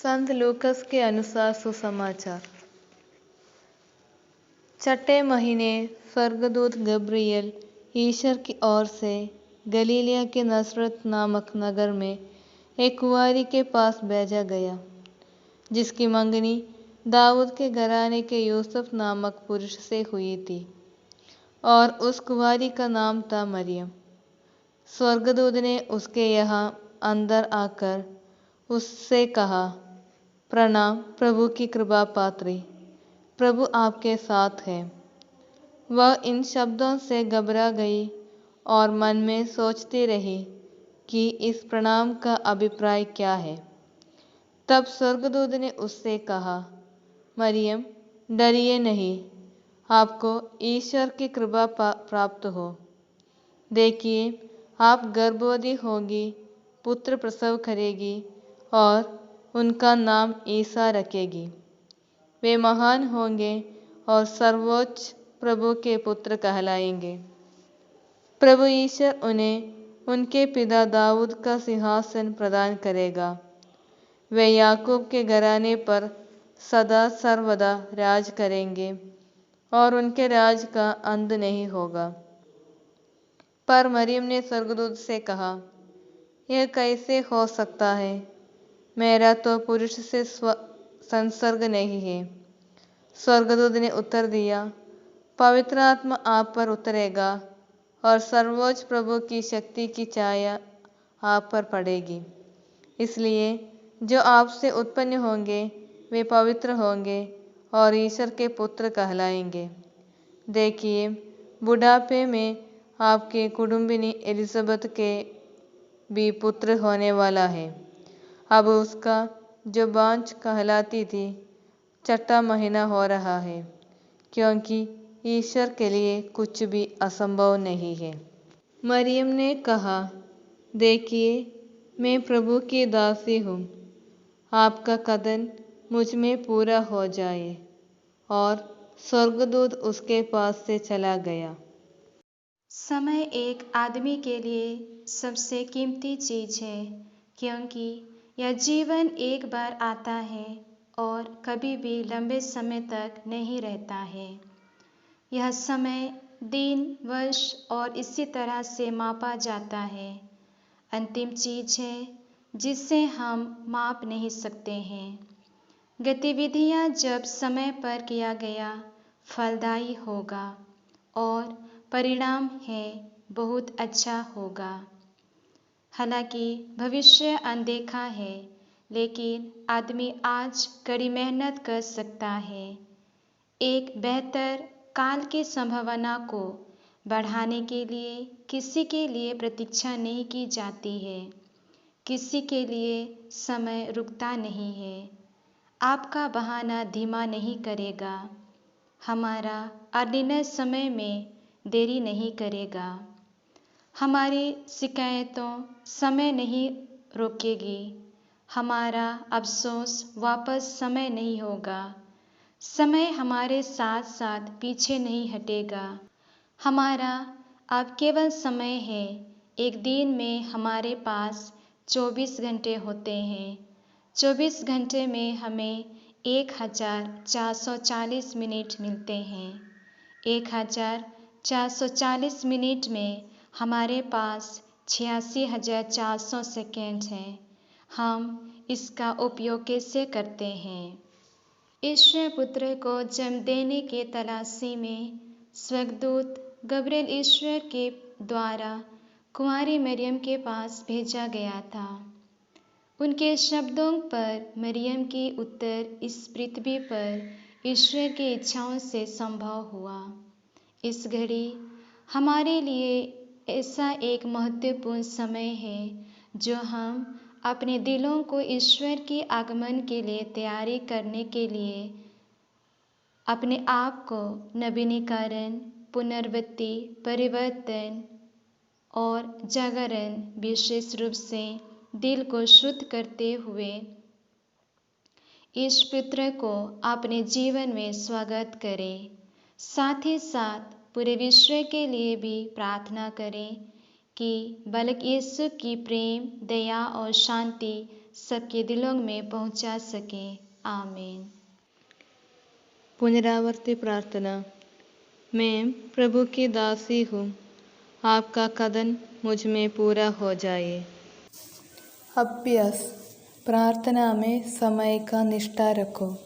संत लूकस के अनुसार सुसमाचार। छठे महीने स्वर्गदूत गब्रिएल ईश्वर की ओर से गलीलिया के नसरत नामक नगर में एक कुंवारी के पास भेजा गया, जिसकी मंगनी दाऊद के घराने के यूसुफ नामक पुरुष से हुई थी, और उस कुंवारी का नाम था मरियम। स्वर्गदूत ने उसके यहाँ अंदर आकर उससे कहा, प्रणाम प्रभु की कृपा पात्री, प्रभु आपके साथ है। वह इन शब्दों से घबरा गई और मन में सोचती रही कि इस प्रणाम का अभिप्राय क्या है। तब स्वर्गदूत ने उससे कहा, मरियम डरिए नहीं, आपको ईश्वर की कृपा प्राप्त हो। देखिए, आप गर्भवती होगी, पुत्र प्रसव करेगी और उनका नाम ईसा रखेगी। वे महान होंगे और सर्वोच्च प्रभु के पुत्र कहलाएंगे। प्रभु ईश्वर उन्हें उनके पिता दाऊद का सिंहासन प्रदान करेगा। वे याकूब के घराने पर सदा सर्वदा राज करेंगे और उनके राज का अंत नहीं होगा। पर मरियम ने स्वर्गदूत से कहा, यह कैसे हो सकता है? मेरा तो पुरुष से संसर्ग नहीं है। स्वर्गदूत ने उत्तर दिया, पवित्र आत्मा आप पर उतरेगा और सर्वोच्च प्रभु की शक्ति की छाया आप पर पड़ेगी। इसलिए जो आपसे उत्पन्न होंगे वे पवित्र होंगे और ईश्वर के पुत्र कहलाएंगे। देखिए, बुढ़ापे में आपके कुटुंबिनी एलिजबेथ के भी पुत्र होने वाला है। अब उसका जो बांझ कहलाती थी, छठा महीना हो रहा है, क्योंकि ईश्वर के लिए कुछ भी असंभव नहीं है। मरियम ने कहा, देखिए, मैं प्रभु की दासी हूँ, आपका कथन मुझ में पूरा हो जाए। और स्वर्गदूत उसके पास से चला गया। समय एक आदमी के लिए सबसे कीमती चीज है, क्योंकि यह जीवन एक बार आता है और कभी भी लंबे समय तक नहीं रहता है। यह समय दिन, वर्ष और इसी तरह से मापा जाता है। अंतिम चीज है जिसे हम माप नहीं सकते हैं। गतिविधियां जब समय पर किया गया फलदायी होगा और परिणाम है बहुत अच्छा होगा। हालांकि भविष्य अनदेखा है, लेकिन आदमी आज कड़ी मेहनत कर सकता है। एक बेहतर काल की संभावना को बढ़ाने के लिए किसी के लिए प्रतीक्षा नहीं की जाती है। किसी के लिए समय रुकता नहीं है। आपका बहाना धीमा नहीं करेगा। हमारा निर्णय समय में देरी नहीं करेगा। हमारी शिकायतों समय नहीं रोकेगी। हमारा अफसोस वापस समय नहीं होगा। समय हमारे साथ साथ पीछे नहीं हटेगा। हमारा अब केवल समय है। एक दिन में हमारे पास 24 घंटे होते हैं। 24 घंटे में हमें 1440 मिनट मिलते हैं। 1440 मिनट में हमारे पास 86,400 सेकेंड हैं। हम इसका उपयोग कैसे करते हैं? ईश्वर पुत्र को जन्म देने के तलाशी में स्वर्गदूत गब्रिएल ईश्वर के द्वारा कुंवारी मरियम के पास भेजा गया था। उनके शब्दों पर मरियम की उत्तर इस पृथ्वी पर ईश्वर की इच्छाओं से संभव हुआ। इस घड़ी हमारे लिए ऐसा एक महत्वपूर्ण समय है जो हम अपने दिलों को ईश्वर के आगमन के लिए तैयारी करने के लिए अपने आप को नवीनीकरण, पुनर्वृत्ति, परिवर्तन और जागरण, विशेष रूप से दिल को शुद्ध करते हुए इस पुत्र को अपने जीवन में स्वागत करें। साथ ही साथ पूरे विश्व के लिए भी प्रार्थना करें कि बालक यीशु की प्रेम, दया और शांति सबके दिलों में पहुंचा सकें। आमीन। पुनरावर्ती प्रार्थना। मैं प्रभु की दासी हूँ, आपका कदन मुझ में पूरा हो जाए। अभ्यास। प्रार्थना में समय का निष्ठा रखो।